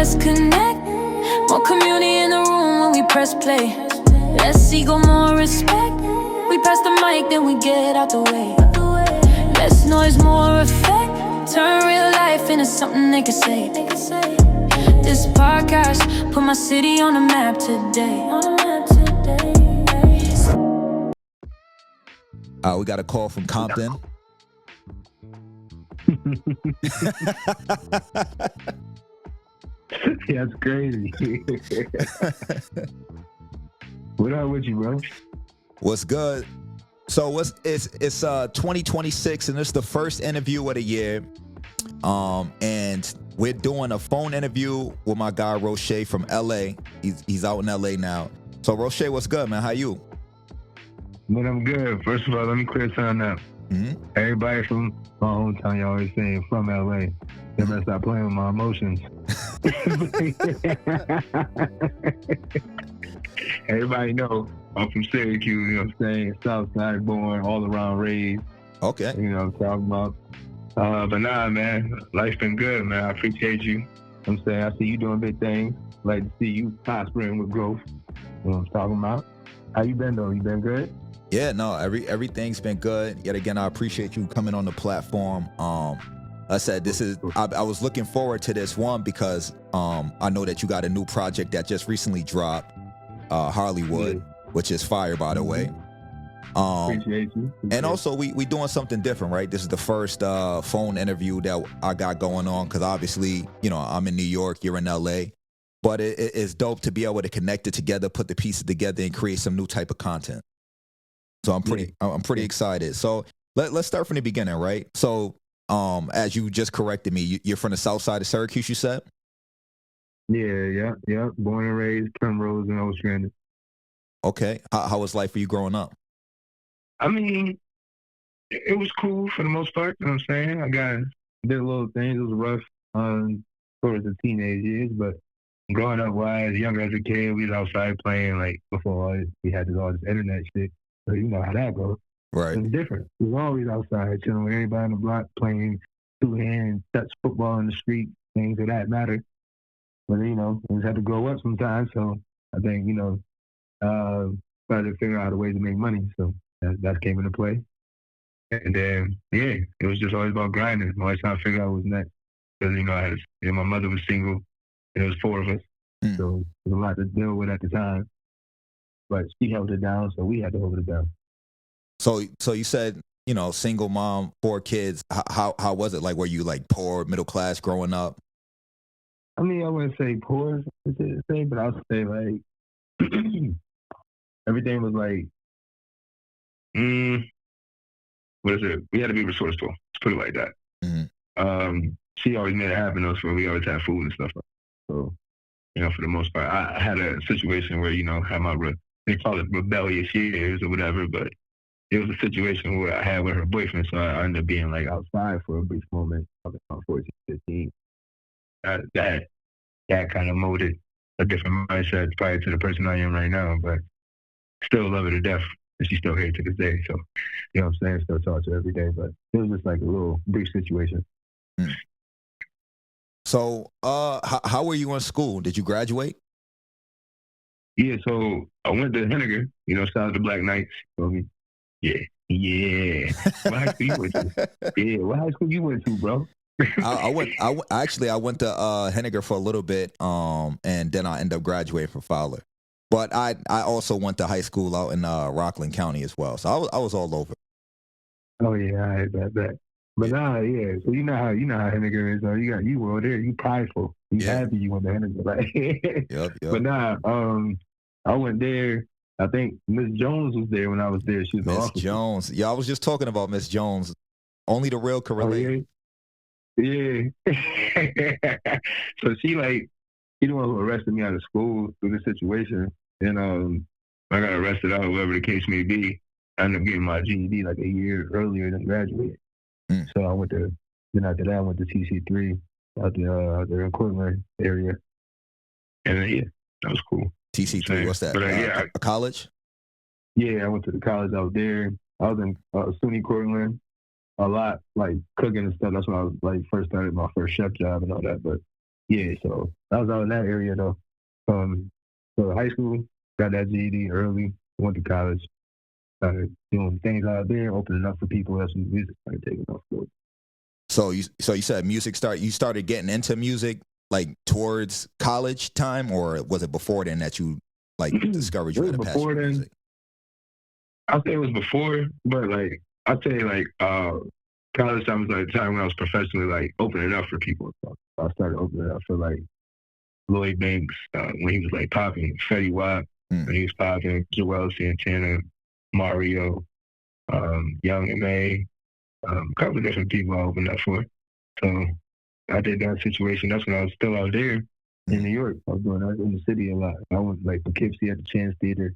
let's connect. More community in the room when we press play. Less ego, more respect. We pass the mic, then we get out the way. Less noise, more effect. Turn real life into something they can say. This podcast put my city on the map today. We got a call from Compton. That's crazy. What up with you, bro? What's good? So it's 2026 and it's the first interview of the year. And we're doing a phone interview with my guy Roche from LA. He's out in LA now. So Roche, what's good, man? How you? Man, I'm good. First of all, let me clear something up. Everybody from my hometown, you always saying from LA. They better stop playing with my emotions. Everybody know I'm from Syracuse, you know what I'm saying? Southside born, all around raised. Okay. You know what I'm talking about. But nah, man, life's been good, man. I appreciate you. I'm saying I see you doing big things. Like to see you prospering with growth. You know what I'm talking about? How you been though? You been good? Yeah, no, everything's been good. Yet again, I appreciate you coming on the platform. I said I was looking forward to this one because I know that you got a new project that just recently dropped, Hollywood, which is fire, by the way. Appreciate you. And also, we doing something different, right? This is the first phone interview that I got going on because obviously, you know, I'm in New York, you're in LA. But it's dope to be able to connect it together, put the pieces together, and create some new type of content. So I'm pretty excited. So let's start from the beginning, right? So as you just corrected me, you're from the south side of Syracuse, you said? Yeah. Born and raised, Penrose and Ostrand. Okay. How was life for you growing up? I mean, it was cool for the most part. You know what I'm saying? I did little things. It was rough towards the teenage years, but growing up wise, younger as a kid, we was outside playing like before we had all this internet shit. So you know how that goes. Right. It's different. We was always outside chilling with everybody on the block playing two-hand touch football in the street, things of that matter. But you know, we just had to grow up sometimes. So I think, you know, started to figure out a way to make money. So that came into play. And then, yeah, it was just always about grinding. Always trying to figure out what was next. Because, you know, my mother was single. And there was four of us. So there was a lot to deal with at the time. But she held it down, so we had to hold it down. So you said, you know, single mom, 4 kids. How was it? Like, were you like poor, middle class growing up? I mean, I wouldn't say poor, but I'll say like everything was like, what is it? We had to be resourceful. Let's put it like that. Mm-hmm. She always made it happen, though, so we always had food and stuff. So, you know, for the most part, I had a situation where, you know, had my they call it rebellious years or whatever, but it was a situation where I had with her boyfriend, so I ended up being like outside for a brief moment, probably about 14, 15. That kind of molded a different mindset prior to the person I am right now, but still love her to death, and she's still here to this day. So, you know what I'm saying? Still talk to her every day, but it was just like a little brief situation. So, how were you in school? Did you graduate? Yeah, so I went to Henniger, you know, shout out to Black Knights. Yeah. What high school you went to? Yeah, what high school you went to, bro? I went to Henniger for a little bit, and then I ended up graduating from Fowler. But I also went to high school out in Rockland County as well. So I was all over. Oh yeah, I bet. But yeah. So you know how Henniger is. You were there. You prideful. You happy you went to Henniger, right? Yep. But I went there. I think Miss Jones was there when I was there. She was Miss Jones. Yeah, I was just talking about Miss Jones. Only the real can relate. Oh, yeah. So she the one who arrested me out of school through the situation. And I got arrested out, whoever the case may be. I ended up getting my GED like a year earlier than graduated. So after that I went to TC3 out there in Cortland area. And then, yeah, that was cool. TC3, what's that? But, a college? Yeah, I went to the college out there. I was in SUNY Cortland a lot, like cooking and stuff. That's when I was like first started my first chef job and all that. But Yeah, so I was out in that area though. So high school, got that GED early, went to college, started doing things out there, opening up for people as music started taking off. So you said you started getting into music like towards college time, or was it before then that you like discovered It you was had a passion before for then. music? I'd say it was before, but like I'd say like college time was like the time when I was professionally like opening up for people. So I started opening up for like Lloyd Banks when he was like popping, Fetty Wap when he was popping, Joel Santana, Mario, Young M.A., a couple of different people I opened up for. So I did that situation. That's when I was still out there in New York. I was doing that in the city a lot. I went like Poughkeepsie at the Chance Theater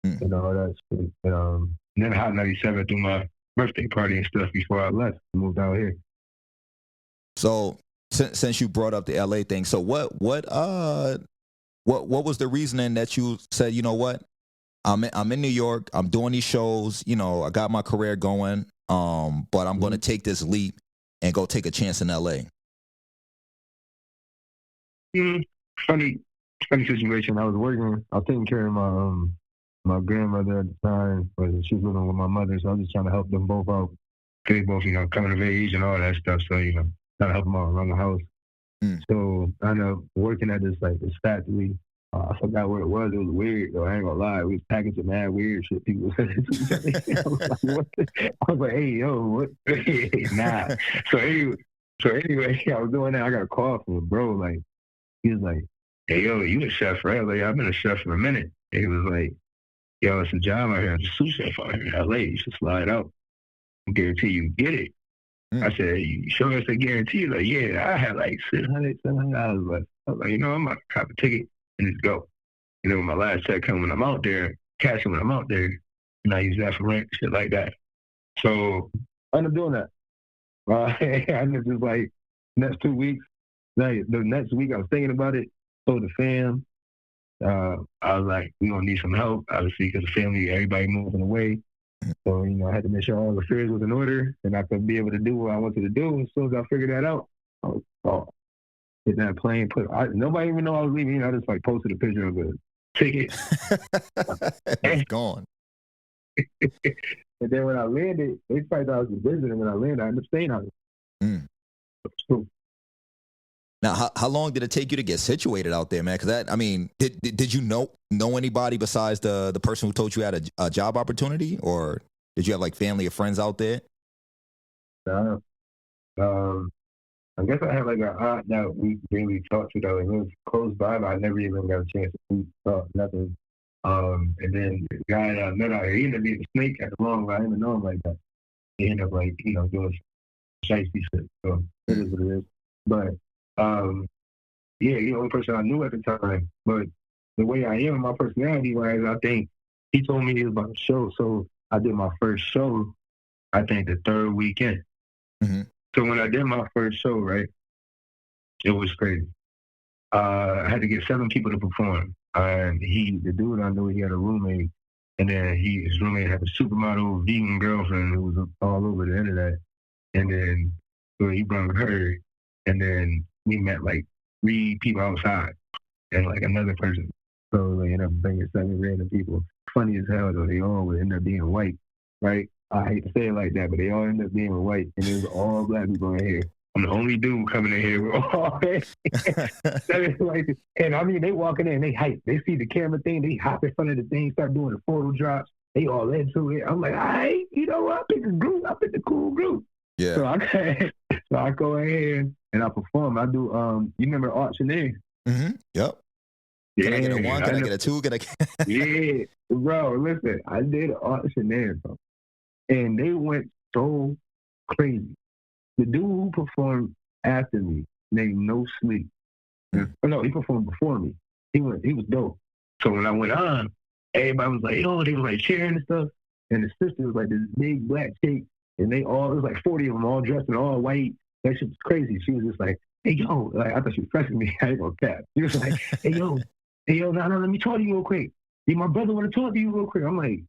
and all that stuff. And then Hot 97 threw my birthday party and stuff before I left. Moved out here. So since you brought up the LA thing, so what was the reasoning that you said, you know what, I'm in New York, I'm doing these shows, you know, I got my career going, but I'm going to take this leap and go take a chance in LA. Funny situation. I was working. I was taking care of my grandmother at the time, but she was living with my mother, so I was just trying to help them both out. They both, coming of age and all that stuff. So, trying to help them out around the house. So I ended up working at this factory. I forgot what it was. It was weird, though. I ain't gonna lie. We was packaging mad weird shit. People said it to each other. I was like, what? I was like, hey, yo, what? Nah. So anyway, I was doing that. I got a call from a bro. Like, he was like, hey, yo, you a chef, right? I was like, I've been a chef for a minute. And he was like, yo, it's a job out here. It's a sous chef out here in LA. You should slide out. I guarantee you get it. I said, you sure it's a guarantee? Like, yeah, I had like $600 left. I was like, I'm about to cop a ticket and just go. When my last check comes when I'm out there, cash it when I'm out there, and I use that for rent, shit like that. So I ended up doing that. I ended up just like, next 2 weeks, like the next week I was thinking about it, told the fam, I was like, we gonna need some help, obviously, because the family, everybody moving away. So, I had to make sure all the affairs was in order and I could be able to do what I wanted to do. As soon as I figured that out, I was hit that plane, nobody even know I was leaving. I just like posted a picture of the ticket. It's gone. And then when I landed, they thought I was visiting. When I landed, I ended up staying out. So, now, how long did it take you to get situated out there, man? Because did you know anybody besides the person who told you had a job opportunity, or did you have like family or friends out there? I guess I had like an aunt that we really talked to though. It was close by, but I never even got a chance to talk, nothing. And then the guy that I met out here, he ended up being a snake at the long run. I didn't even know him like that. He ended up like, doing shifty shit. So it is what it is. But yeah, the only person I knew at the time. But the way I am, my personality wise, I think he told me he was about to show. So I did my first show, I think the third weekend. So when I did my first show, right, it was crazy. I had to get 7 people to perform. And the dude I knew, he had a roommate. And then his roommate had a supermodel vegan girlfriend who was all over the internet. And then so he brought her. And then we met like 3 people outside and like another person. So they ended up bringing 7 random people. Funny as hell though, they all would end up being white, right? I hate to say it like that, but they all ended up being white. And it was all black people in here. I'm the only dude coming in here with all and I mean, they walking in, they hype. They see the camera thing, they hop in front of the thing, start doing the photo drops. They all into it. I'm like, all right, I picked a group. I picked a cool group. Yeah. So I go ahead and I perform. I do, you remember Auctioneer? Yep. Can I get a 1? Can I get a 2? Yeah, bro, listen, I did Auctioneer, bro. And they went so crazy. The dude who performed after me named No Sleep. No, he performed before me. He was dope. So when I went on, everybody was like, yo, they were like cheering and stuff. And the sister was like this big black chick. And it was like 40 of them all dressed in all white. That shit was crazy. She was just like, hey, yo. Like, I thought she was pressing me. I ain't gonna cap. She was like, hey, yo, no, let me talk to you real quick. My brother want to talk to you real quick. I'm like,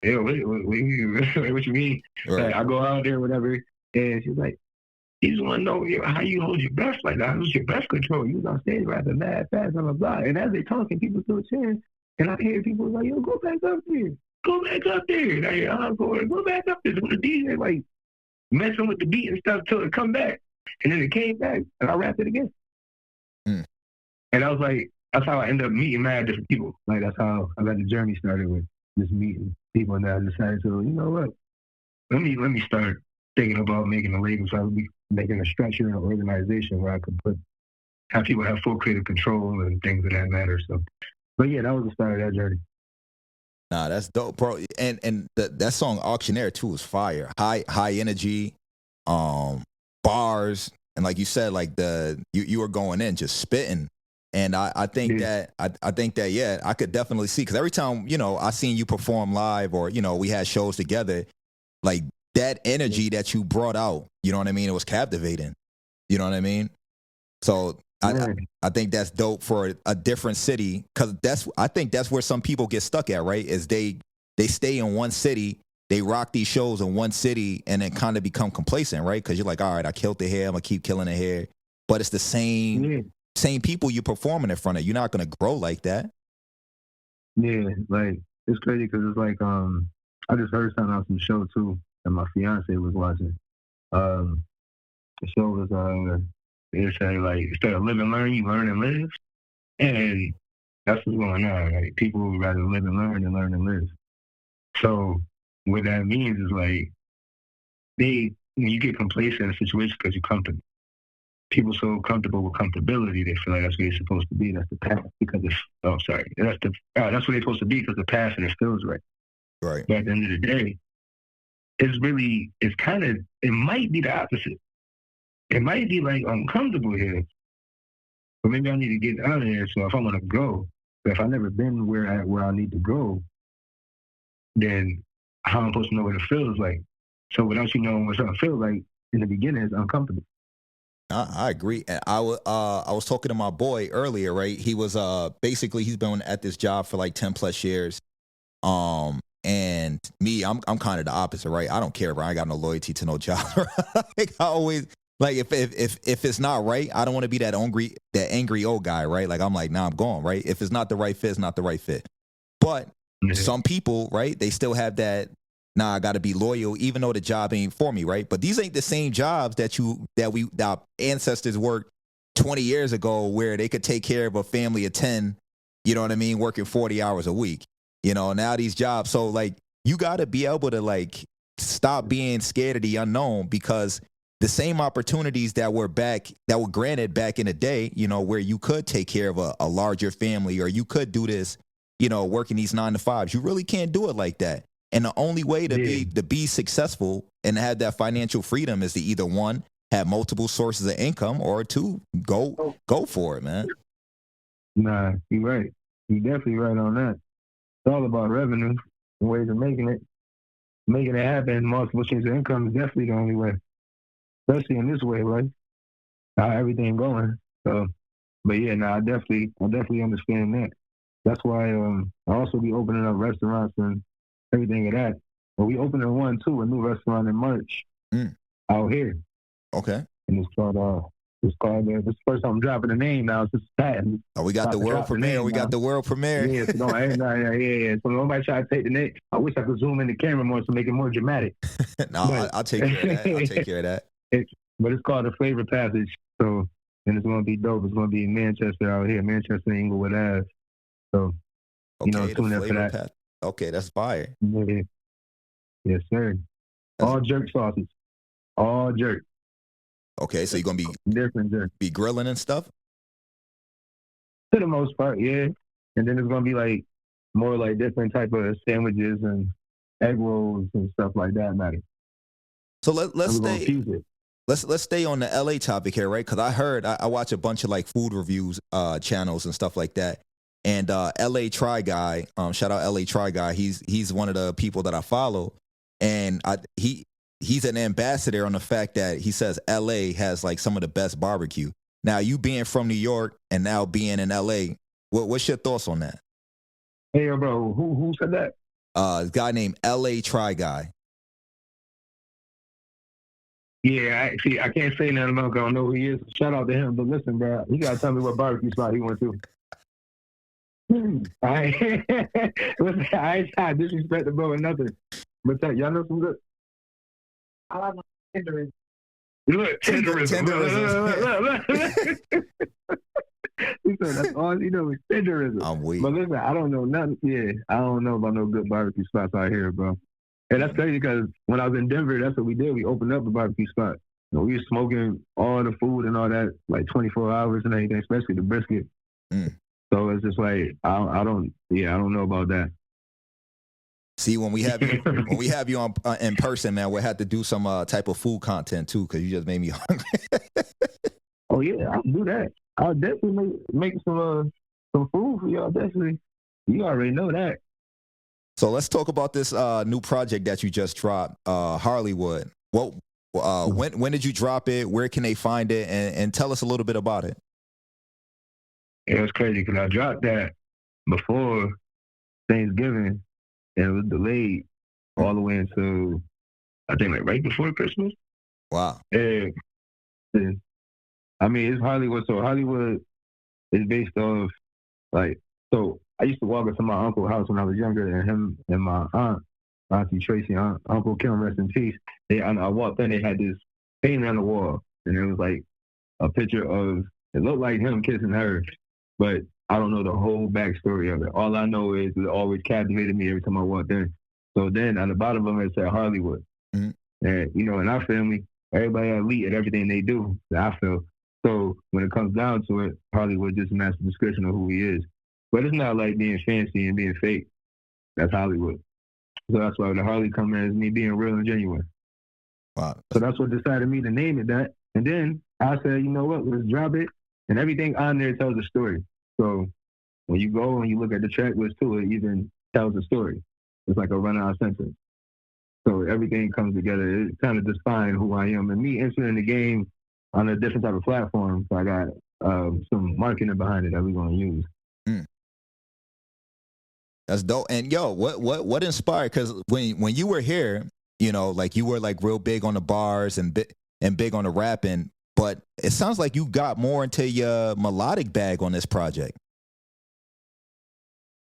yo, what you mean? Right. Like, I go out there, whatever. And she's like, He just want to know how you hold your breath like that. How's your breath control? You was on stage rapping mad fast, blah, blah, blah. And as they talking, people still cheering. And I hear people like, yo, go back up there. Go back up there. And I hear encore, go back up there. So the DJ like messing with the beat and stuff till it come back. And then it came back and I rapped it again. Mm. And I was like, that's how I ended up meeting mad different people. Like that's how I got the journey started with just meeting people. And I decided to, you know what? Let me start thinking about making a label. So I would be making a structure and an organization where I could have people have full creative control and things of that matter. So, but yeah, that was the start of that journey. Nah, that's dope, bro. And that song Auctioneer too is fire. High energy, bars, and like you said, like you were going in just spitting. And I think that I think that yeah, I could definitely see, because every time I seen you perform live, or we had shows together, like that energy that you brought out, you know what I mean? It was captivating. You know what I mean? So I think that's dope for a different city, because I think that's where some people get stuck at, right? Is they stay in one city, they rock these shows in one city, and then kind of become complacent, right? Because you're like, all right, I killed the hair, I'm gonna keep killing the hair, but it's the same people you performing in front of. You're not gonna grow like that. Yeah, like it's crazy because it's like I just heard something on some show too that my fiance was watching. The show was they say like instead of live and learn, you learn and live, and that's what's going on. Like people would rather live and learn than learn and live. So what that means is like when you get complacent in a situation because you're comfortable. People so comfortable with comfortability, they feel like that's where they're supposed to be. That's the past because it's that's where they're supposed to be because the past and it feels right. Right. But at the end of the day, it might be the opposite. It might be like uncomfortable here, but maybe I need to get out of here. So if I want to go, but if I've never been where I need to go, then how am I supposed to know what it feels like? So without you knowing what something feels like in the beginning, it's uncomfortable. I agree. And I was talking to my boy earlier, right? He was basically he's been at this job for like 10 plus years. And me, I'm kind of the opposite, right? I don't care, bro. I got no loyalty to no job. Like I always like if it's not right, I don't want to be that angry old guy, right? Like I'm like, nah, I'm going, right? If it's not the right fit, it's not the right fit. But some people, right, they still have that, nah, I gotta be loyal, even though the job ain't for me, right? But these ain't the same jobs that our ancestors worked 20 years ago, where they could take care of a family of 10, you know what I mean, working 40 hours a week. Now these jobs, so like you gotta be able to like stop being scared of the unknown, because the same opportunities that were granted back in the day, where you could take care of a larger family, or you could do this, working these 9 to 5s, you really can't do it like that. And the only way to be successful and have that financial freedom is to either, one, have multiple sources of income, or two, go for it, man. Nah, you're right. You're definitely right on that. It's all about revenue and ways of making it happen. Multiple streams of income is definitely the only way, especially in this way, right? How everything going. So, but yeah, I definitely understand that. That's why I also be opening up restaurants and everything of that. But we opening a new restaurant in March out here. Okay. And it's called this is the first time I'm dropping the name now. It's just patent. Oh, we got the world premiere. We got the world premiere. Yeah, so So nobody try to take the name. I wish I could zoom in the camera more to make it more dramatic. I'll take care of that. I'll take care of that. But it's called The Flavor Passage. So, and it's going to be dope. It's going to be in Manchester out here, Manchester, Inglewood Ave. So, tune in for that. Okay, that's fire. Yeah. Yes, sir. All jerk sauces. All jerk. Okay, so you're gonna be different jerk. Be grilling and stuff? To the most part, yeah. And then it's gonna be like more like different type of sandwiches and egg rolls and stuff like that matter. So let's stay on the LA topic here, right? Because I watch a bunch of like food reviews channels and stuff like that. And LA Try Guy, shout out LA Try Guy. He's one of the people that I follow, and he's an ambassador on the fact that he says LA has like some of the best barbecue. Now, you being from New York and now being in LA, what's your thoughts on that? Hey, bro, who said that? A guy named LA Try Guy. Yeah, I can't say nothing about. I don't know who he is. Shout out to him. But listen, bro, he gotta tell me what barbecue spot he went to. I ain't, listen, I ain't trying to disrespect the bro or nothing. But y'all know some good. I like my tenderism. Look, tenderism. Look. He said that's all he knows is tenderism. I'm weak. But listen, I don't know nothing. Yeah, I don't know about no good barbecue spots out here, bro. And that's crazy because when I was in Denver, that's what we did. We opened up a barbecue spot. You know, we were smoking all the food and all that, like 24 hours and everything, especially the brisket. So it's just like I don't know about that. See, when we have you on in person, man, we'll have to do some type of food content too, because you just made me hungry. Oh yeah, I'll do that. I'll definitely make some food for y'all. Definitely, you already know that. So let's talk about this new project that you just dropped, Harleywood. When did you drop it? Where can they find it? And tell us a little bit about it. It was crazy because I dropped that before Thanksgiving, and it was delayed all the way until I think like right before Christmas. Wow. And I mean, it's Hollywood. So Hollywood is based off so I used to walk into my uncle's house when I was younger, and him and my aunt, Auntie Tracy, Uncle Kim, rest in peace. I walked in, they had this painting on the wall, and it was like a picture of, it looked like him kissing her, but I don't know the whole backstory of it. All I know is it always captivated me every time I walked in. So then on the bottom of it said Hollywood. And, in our family, everybody elite at everything they do, I feel. So when it comes down to it, Hollywood just matches the description of who he is. But it's not like being fancy and being fake. That's Hollywood. So that's why the Harley come in as me being real and genuine. Wow. So that's what decided me to name it that. And then I said, you know what, let's drop it. And everything on there tells a story. So when you go and you look at the track list too, it even tells a story. It's like a run-on sentence. So everything comes together. It kind of defines who I am. And me entering the game on a different type of platform, so I got some marketing behind it that we're going to use. That's dope. And yo, what inspired? Because when you were here, like you were like real big on the bars and big on the rapping, but it sounds like you got more into your melodic bag on this project.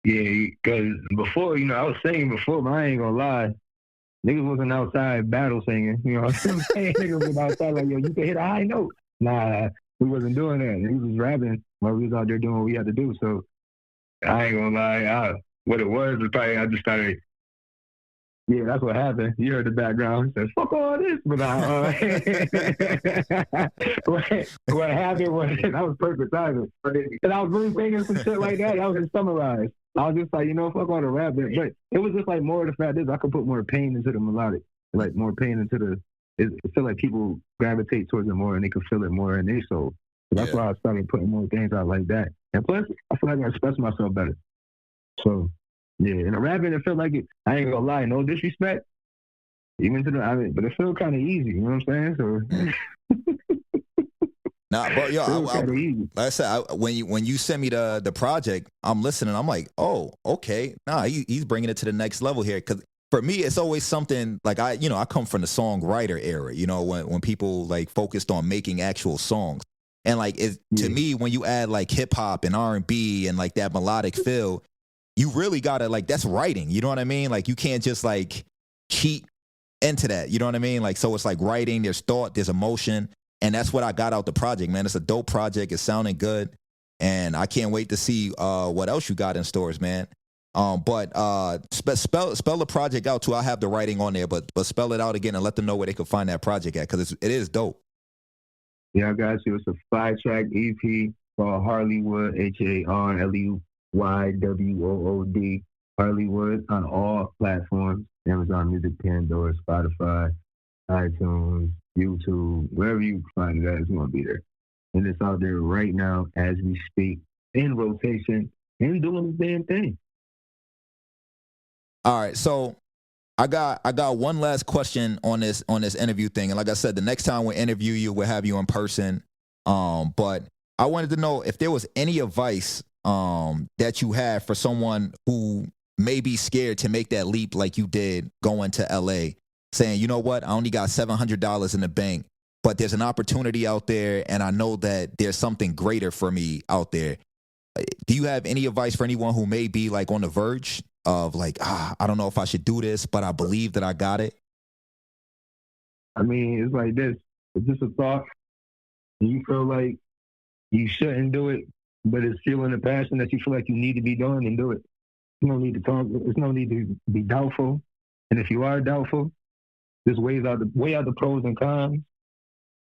Yeah, because before, I was singing before, but I ain't gonna lie. Niggas wasn't outside battle singing. You know what I'm saying? Niggas was outside like, yo, you can hit a high note. Nah, we wasn't doing that. Niggas was rapping while we was out there doing what we had to do. So I ain't gonna lie. What it was probably I just started. Yeah, that's what happened. You heard the background. He said, fuck all this. But what happened was, that was perfect timing. And I was really thinking some shit like that. I was just summarized. I was just like, fuck all the rap. But it was just like more of the fact is I could put more pain into the melodic. Like more pain into I feel like people gravitate towards it more and they can feel it more in their soul. So that's why I started putting more things out like that. And plus, I feel like I express myself better. So, yeah, in the rapping, it felt like it. I ain't gonna lie, no disrespect, even to but it felt kind of easy. You know what I'm saying? So, nah, but yo, like I said, when you sent me the project, I'm listening. I'm like, oh, okay, nah, he's bringing it to the next level here. Because for me, it's always something like I come from the songwriter era. When people like focused on making actual songs, and like to me, when you add like hip hop and R&B and like that melodic feel. You really gotta that's writing, you know what I mean? Like you can't just like cheat into that, you know what I mean? Like, so it's like writing, there's thought, there's emotion, and that's what I got out the project, man. It's a dope project, it's sounding good, and I can't wait to see what else you got in stores, man. But spell the project out too. I have the writing on there, but spell it out again and let them know where they can find that project at, because it is dope. Yeah, I got you. It's a 5-track EP called Harleywood, HARLEYWOOD, Harleywood on all platforms, Amazon Music, Pandora, Spotify, iTunes, YouTube, wherever you find it at, it's going to be there. And it's out there right now as we speak, in rotation, and doing the damn thing. All right, so I got one last question on this interview thing, and like I said, the next time we interview you, we'll have you in person. But I wanted to know if there was any advice that you have for someone who may be scared to make that leap like you did going to LA. saying, you know what, I only got $700 in the bank, but there's an opportunity out there, and I know that there's something greater for me out there. Do you have any advice for anyone who may be like on the verge of like, I don't know if I should do this, but I believe that I got it? I mean, it's like this. It's just a thought, and you feel like you shouldn't do it, but it's feeling the passion that you feel like you need to be doing, and do it. There's no need to talk. There's no need to be doubtful. And if you are doubtful, just weigh out the pros and cons,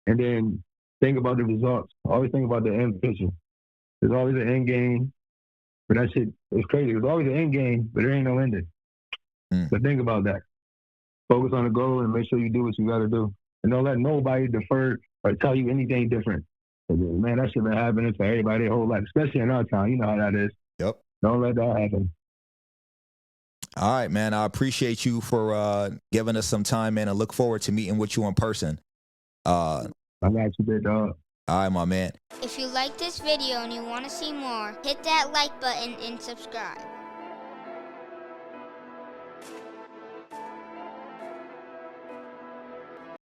and then think about the results. Always think about the end picture. There's always an end game, but that shit is crazy. There's always an end game, but there ain't no ending. But think about that. Focus on the goal and make sure you do what you got to do. And don't let nobody defer or tell you anything different. Man, that shit been happening for everybody their whole life, especially in our town. You know how that is. Yep. Don't let that happen. All right, man. I appreciate you for giving us some time, man. I look forward to meeting with you in person. I got you, big dog. All right, my man. If you like this video and you want to see more, hit that like button and subscribe.